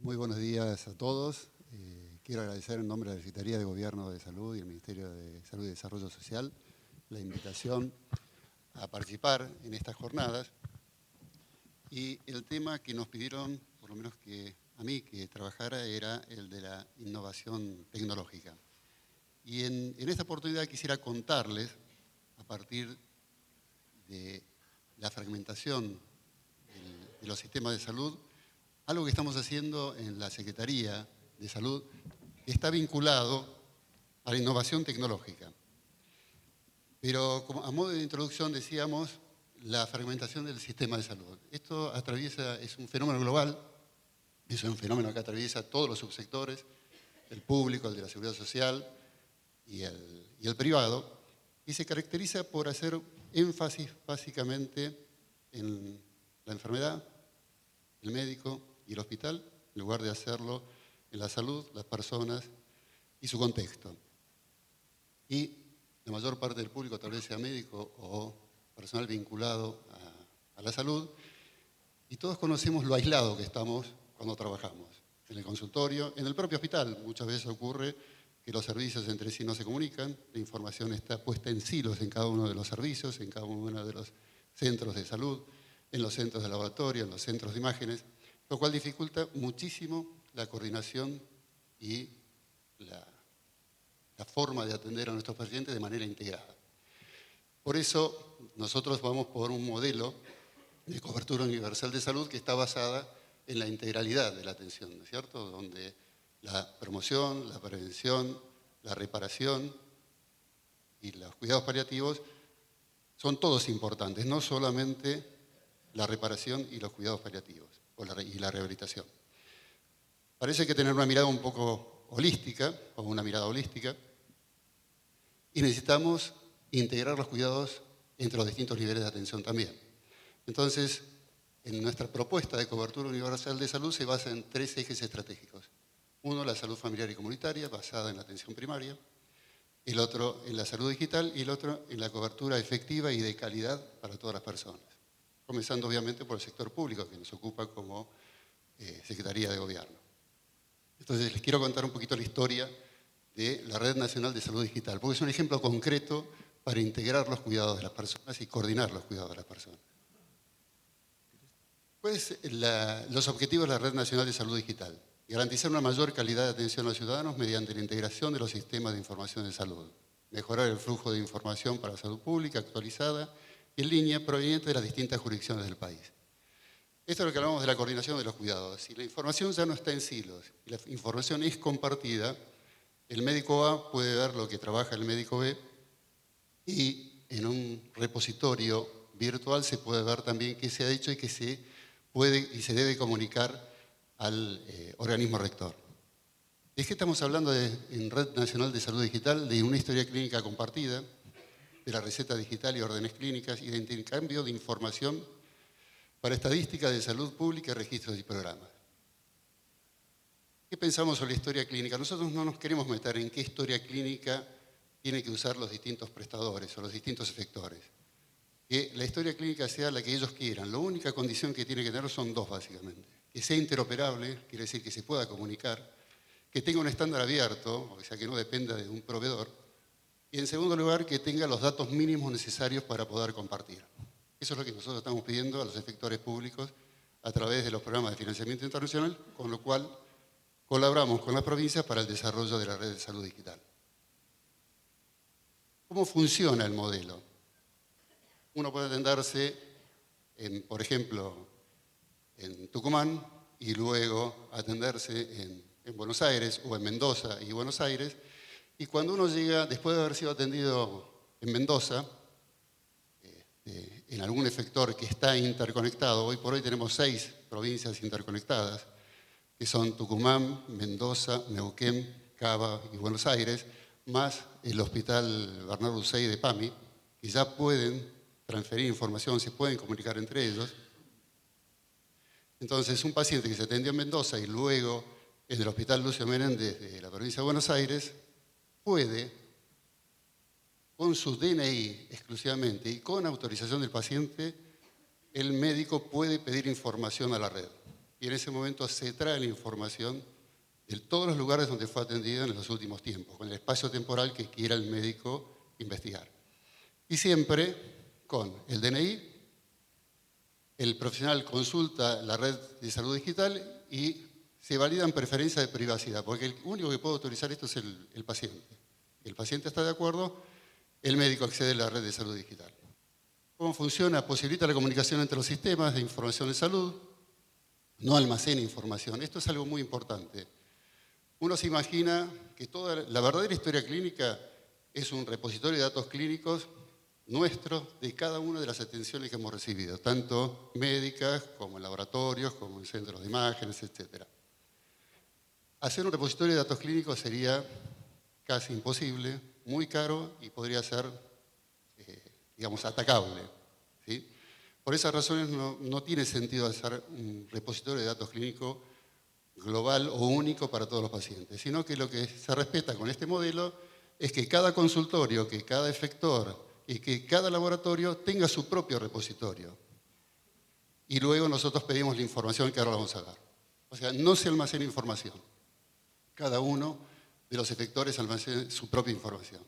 Muy buenos días a todos. Quiero agradecer en nombre de la Secretaría de Gobierno de Salud y el Ministerio de Salud y Desarrollo Social la invitación a participar en estas jornadas. Y el tema que nos pidieron, por lo menos que a mí, que trabajara, era el de la innovación tecnológica. Y en esta oportunidad quisiera contarles, a partir de la fragmentación de los sistemas de salud, algo que estamos haciendo en la Secretaría de Salud que está vinculado a la innovación tecnológica. Pero a modo de introducción decíamos la fragmentación del sistema de salud. Esto es un fenómeno global, es un fenómeno que atraviesa todos los subsectores, el público, el de la seguridad social y el privado, y se caracteriza por hacer énfasis básicamente en la enfermedad, el médico y el hospital, en lugar de hacerlo en la salud, las personas y su contexto. Y la mayor parte del público, tal vez sea médico o personal vinculado a la salud, y todos conocemos lo aislado que estamos cuando trabajamos. En el consultorio, en el propio hospital, muchas veces ocurre que los servicios entre sí no se comunican, la información está puesta en silos en cada uno de los servicios, en cada uno de los centros de salud, en los centros de laboratorio, en los centros de imágenes, lo cual dificulta muchísimo la coordinación y la forma de atender a nuestros pacientes de manera integrada. Por eso nosotros vamos por un modelo de cobertura universal de salud que está basada en la integralidad de la atención, ¿no es cierto? Donde la promoción, la prevención, la reparación y los cuidados paliativos son todos importantes, no solamente la reparación y los cuidados paliativos y la rehabilitación. Parece que tener una mirada un poco holística, o una mirada holística, y necesitamos integrar los cuidados entre los distintos niveles de atención también. Entonces, en nuestra propuesta de cobertura universal de salud se basa en 3 ejes estratégicos. Uno, la salud familiar y comunitaria, basada en la atención primaria. El otro, en la salud digital, y el otro, en la cobertura efectiva y de calidad para todas las personas. Comenzando, obviamente, por el sector público, que nos ocupa como Secretaría de Gobierno. Entonces, les quiero contar un poquito la historia de la Red Nacional de Salud Digital, porque es un ejemplo concreto para integrar los cuidados de las personas y coordinar los cuidados de las personas. Pues los objetivos de la Red Nacional de Salud Digital: garantizar una mayor calidad de atención a los ciudadanos mediante la integración de los sistemas de información de salud, mejorar el flujo de información para la salud pública actualizada y en línea proveniente de las distintas jurisdicciones del país. Esto es lo que hablamos de la coordinación de los cuidados. Si la información ya no está en silos y la información es compartida, el médico A puede ver lo que trabaja el médico B y en un repositorio virtual se puede ver también qué se ha hecho y qué se puede y se debe comunicar al organismo rector. ¿De qué estamos hablando en Red Nacional de Salud Digital? De una historia clínica compartida, de la receta digital y órdenes clínicas y de intercambio de información para estadística de salud pública, registros y programas. ¿Qué pensamos sobre la historia clínica? Nosotros no nos queremos meter en qué historia clínica tienen que usar los distintos prestadores o los distintos efectores. Que la historia clínica sea la que ellos quieran. La única condición que tiene que tener son 2, básicamente. Que sea interoperable, quiere decir que se pueda comunicar, que tenga un estándar abierto, o sea, que no dependa de un proveedor, y en segundo lugar, que tenga los datos mínimos necesarios para poder compartir. Eso es lo que nosotros estamos pidiendo a los efectores públicos a través de los programas de financiamiento internacional, con lo cual colaboramos con las provincias para el desarrollo de la red de salud digital. ¿Cómo funciona el modelo? Uno puede atenderse, por ejemplo, en Tucumán y luego atenderse en Buenos Aires o en Mendoza y Buenos Aires. Y cuando uno llega, después de haber sido atendido en Mendoza, en algún efector que está interconectado, hoy por hoy tenemos 6 provincias interconectadas, que son Tucumán, Mendoza, Neuquén, Cava y Buenos Aires, más el Hospital Bernardo Uzey de PAMI, que ya pueden transferir información, se pueden comunicar entre ellos. Entonces, un paciente que se atendió en Mendoza y luego en el Hospital Lucio Menéndez de la provincia de Buenos Aires, puede, con su DNI exclusivamente y con autorización del paciente, el médico puede pedir información a la red. y en ese momento se trae la información de todos los lugares donde fue atendido en los últimos tiempos, con el espacio temporal que quiera el médico investigar. Y siempre con el DNI, el profesional consulta la red de salud digital y se validan preferencias de privacidad, porque el único que puede autorizar esto es el paciente. El paciente está de acuerdo, el médico accede a la red de salud digital. ¿Cómo funciona? Posibilita la comunicación entre los sistemas de información de salud, no almacena información. Esto es algo muy importante. Uno se imagina que toda la verdadera historia clínica es un repositorio de datos clínicos nuestros de cada una de las atenciones que hemos recibido, tanto médicas como en laboratorios, como en centros de imágenes, etc. Hacer un repositorio de datos clínicos sería casi imposible, muy caro y podría ser, digamos, atacable, ¿sí? Por esas razones no tiene sentido hacer un repositorio de datos clínicos global o único para todos los pacientes, sino que lo que se respeta con este modelo es que cada consultorio, que cada efector y que cada laboratorio tenga su propio repositorio. Y luego nosotros pedimos la información que ahora vamos a dar. O sea, no se almacena información. Cada uno de los efectores almacena su propia información.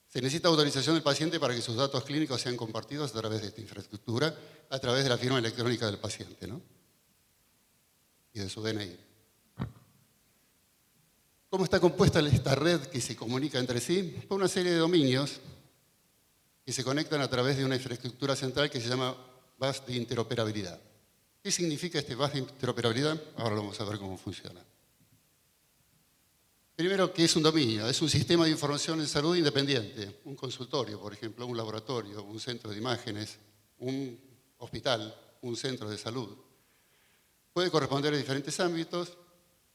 Se necesita autorización del paciente para que sus datos clínicos sean compartidos a través de esta infraestructura, a través de la firma electrónica del paciente, ¿no? Y de su DNI. ¿Cómo está compuesta esta red que se comunica entre sí? Por una serie de dominios que se conectan a través de una infraestructura central que se llama bus de interoperabilidad. ¿Qué significa este bus de interoperabilidad? Ahora lo vamos a ver cómo funciona. Primero, ¿qué es un dominio? Es un sistema de información en salud independiente. Un consultorio, por ejemplo, un laboratorio, un centro de imágenes, un hospital, un centro de salud. Puede corresponder a diferentes ámbitos,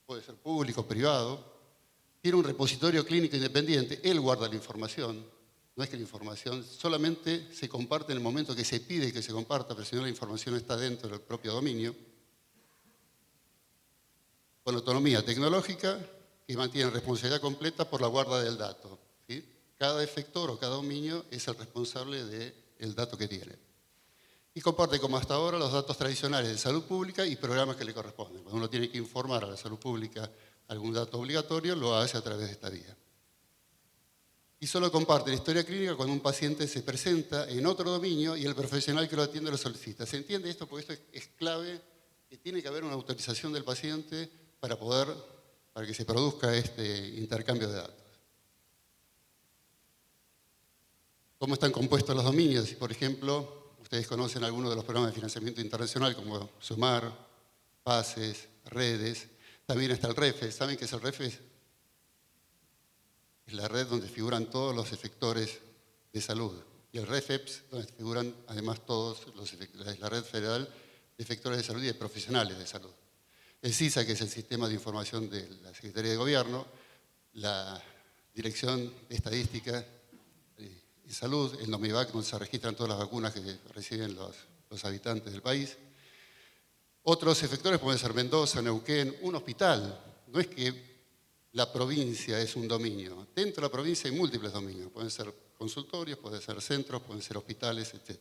puede ser público, privado. Tiene un repositorio clínico independiente, él guarda la información. No es que la información solamente se comparte en el momento que se pide que se comparta, pero si no la información está dentro del propio dominio. Con autonomía tecnológica que mantiene responsabilidad completa por la guarda del dato, ¿sí? Cada efector o cada dominio es el responsable del dato que tiene. Y comparte, como hasta ahora, los datos tradicionales de salud pública y programas que le corresponden. Cuando uno tiene que informar a la salud pública algún dato obligatorio, lo hace a través de esta vía. Y solo comparte la historia clínica cuando un paciente se presenta en otro dominio y el profesional que lo atiende lo solicita. ¿Se entiende esto? Porque esto es clave, que tiene que haber una autorización del paciente para que se produzca este intercambio de datos. ¿Cómo están compuestos los dominios? Por ejemplo, ustedes conocen algunos de los programas de financiamiento internacional como Sumar, PACES, Redes. También está el REFES. ¿Saben qué es el REFES? Es la red donde figuran todos los efectores de salud. Y el REFEPS, donde figuran además todos la red federal de efectores de salud y de profesionales de salud. El CISA, que es el Sistema de Información de la Secretaría de Gobierno, la Dirección de Estadística de Salud, el NOMIVAC, donde se registran todas las vacunas que reciben los habitantes del país. Otros efectores pueden ser Mendoza, Neuquén, un hospital. No es que la provincia es un dominio. Dentro de la provincia hay múltiples dominios. Pueden ser consultorios, pueden ser centros, pueden ser hospitales, etc.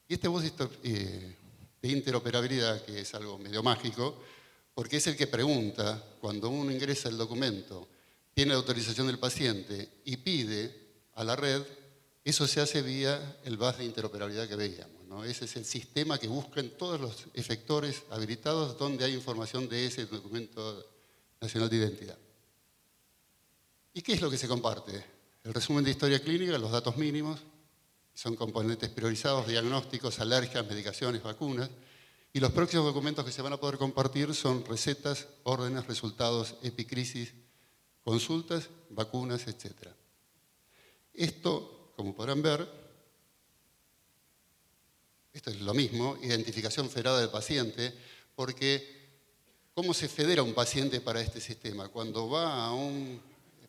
Y este bus de interoperabilidad, que es algo medio mágico, porque es el que pregunta, cuando uno ingresa el documento, tiene la autorización del paciente y pide a la red, eso se hace vía el bus de interoperabilidad que veíamos, ¿no? Ese es el sistema que busca en todos los efectores habilitados donde hay información de ese documento nacional de identidad. ¿Y qué es lo que se comparte? El resumen de historia clínica, los datos mínimos, son componentes priorizados, diagnósticos, alergias, medicaciones, vacunas, y los próximos documentos que se van a poder compartir son recetas, órdenes, resultados, epicrisis, consultas, vacunas, etc. Esto, como podrán ver, esto es lo mismo, identificación federada del paciente, porque ¿cómo se federa un paciente para este sistema? Cuando va a un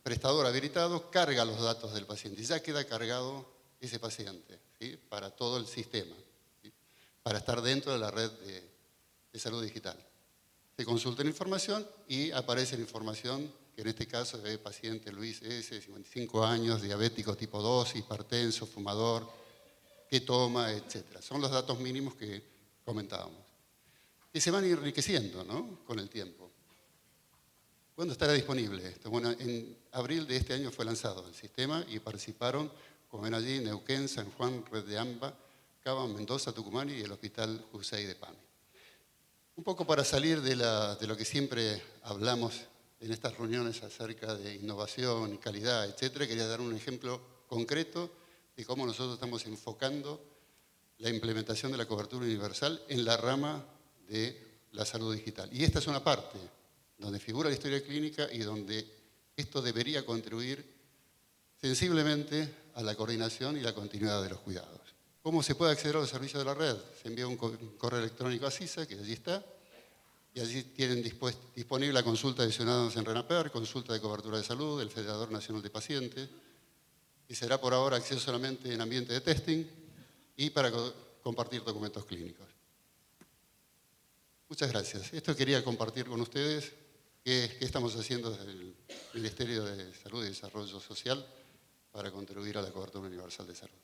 prestador habilitado, carga los datos del paciente y ya queda cargado ese paciente, ¿sí? Para todo el sistema, ¿sí? Para estar dentro de la red de salud digital. Se consulta la información y aparece la información, que en este caso es de paciente Luis S., 55 años, diabético tipo 2, hipertenso, fumador, qué toma, etc. Son los datos mínimos que comentábamos. Y se van enriqueciendo, ¿no?, con el tiempo. ¿Cuándo estará disponible esto? Bueno, en abril de este año fue lanzado el sistema y participaron, como ven allí, Neuquén, San Juan, Red de AMBA, Cava, Mendoza, Tucumán y el Hospital Jusey de Pami. Un poco para salir de lo que siempre hablamos en estas reuniones acerca de innovación y calidad, etcétera, quería dar un ejemplo concreto de cómo nosotros estamos enfocando la implementación de la cobertura universal en la rama de la salud digital. Y esta es una parte donde figura la historia clínica y donde esto debería contribuir sensiblemente a la coordinación y la continuidad de los cuidados. ¿Cómo se puede acceder a los servicios de la red? Se envía un correo electrónico a CISA, que allí está, y allí tienen disponible la consulta de ciudadanos en RENAPER, consulta de cobertura de salud, el Federador Nacional de Pacientes, y será por ahora acceso solamente en ambiente de testing y para compartir documentos clínicos. Muchas gracias. Esto quería compartir con ustedes qué estamos haciendo desde el Ministerio de Salud y Desarrollo Social para contribuir a la cobertura universal de salud.